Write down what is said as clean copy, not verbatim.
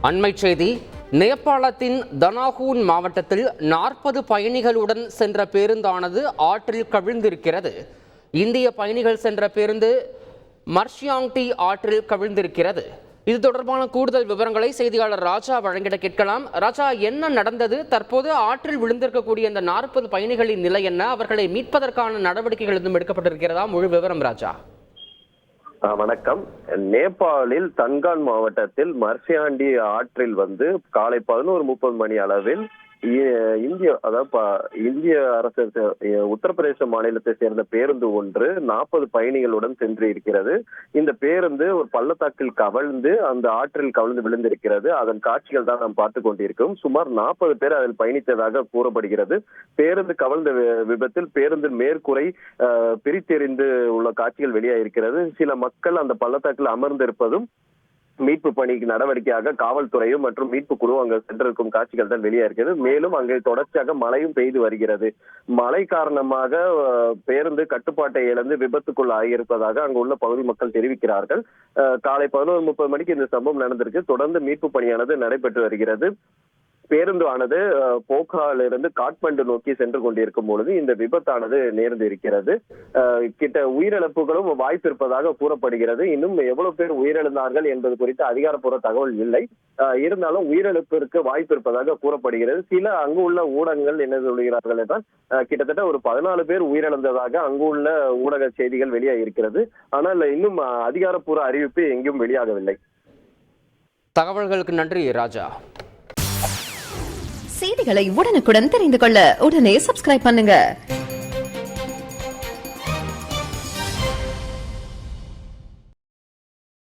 அண்மைச் செய்தி. நேபாளத்தின் தனாகூன் மாவட்டத்தில் 40 பயணிகளுடன் சென்ற பேருந்தானது ஆற்றில் கவிழ்ந்திருக்கிறது. இந்திய பயணிகள் சென்ற பேருந்து மர்ஷியாங்டி ஆற்றில் கவிழ்ந்திருக்கிறது. இது தொடர்பான கூடுதல் விவரங்களை செய்தியாளர் ராஜா வழங்கிட கேட்கலாம். ராஜா, என்ன நடந்தது? தற்போது ஆற்றில் விழுந்திருக்கக்கூடிய இந்த 40 பயணிகளின் நிலை என்ன? அவர்களை மீட்பதற்கான நடவடிக்கைகள் எதுவும் எடுக்கப்பட்டிருக்கிறதா? முழு விவரம் ராஜா. வணக்கம். நேபாளில் தன்கான் மாவட்டத்தில் மர்சியாண்டி ஆற்றில் காலை 11:30 மணி அளவில் இந்திய அரசு உத்தரப்பிரதேச மாநிலத்தை சேர்ந்த பேருந்து ஒன்று 40 பயணிகளுடன் சென்று இருக்கிறது. இந்த பேருந்து ஒரு பள்ளத்தாக்கில் கவிழ்ந்து அந்த ஆற்றில் கவிழ்ந்து விழுந்திருக்கிறது. அதன் காட்சிகள் தான் நாம் பார்த்து கொண்டிருக்கிறோம். சுமார் 40 பேர் அதில் பயணித்ததாக கூறப்படுகிறது. பேருந்து கவிழ்ந்த விபத்தில் பேருந்தின் மேற்கூரை பிரித்தெறிந்து உள்ள காட்சிகள் வெளியாகிருக்கிறது. சில மக்கள் அந்த பள்ளத்தாக்கில் அமர்ந்திருப்பதும் மீட்பு பணிக்கு நடவடிக்கையாக காவல்துறையும் மற்றும் மீட்பு குழு அங்கு சென்றிருக்கும் காட்சிகள் தான் வெளியாகிறது. மேலும் அங்கே தொடர்ச்சியாக மழையும் பெய்து வருகிறது. மழை காரணமாக பேருந்து கட்டுப்பாட்டை இழந்து விபத்துக்குள் ஆகியிருப்பதாக அங்கு உள்ள பகுதி மக்கள் தெரிவிக்கிறார்கள். காலை 11:30 மணிக்கு இந்த சம்பவம் நடந்திருக்கு. தொடர்ந்து மீட்பு பணியானது நடைபெற்று வருகிறது. பேருந்து ஆனது போக்ராவிலிருந்து காட்மண்டு நோக்கி சென்று கொண்டிருக்கும் பொழுது இந்த விபத்தானது நேர்ந்து இருக்கிறது. உயிரிழப்புகளும் வாய்ப்பு இருப்பதாக கூறப்படுகிறது. இன்னும் எவ்வளவு பேர் உயிரிழந்தார்கள் என்பது குறித்து அதிகாரப்பூர்வ தகவல் இல்லை. இருந்தாலும் உயிரிழப்பிற்கு வாய்ப்பு இருப்பதாக கூறப்படுகிறது. சில அங்கு உள்ள ஊடகங்கள் என்ன சொல்கிறார்கள் என்றால் கிட்டத்தட்ட ஒரு 14 பேர் உயிரிழந்ததாக அங்கு உள்ள ஊடக செய்திகள் வெளியாக இருக்கிறது. ஆனால் இன்னும் அதிகாரப்பூர்வ அறிவிப்பு எங்கும் வெளியாகவில்லை. தகவல்களுக்கு நன்றி ராஜா. செய்திகளை உடனுக்குடன் தெரிந்து கொள்ள உடனே சப்ஸ்கிரைப் பண்ணுங்க.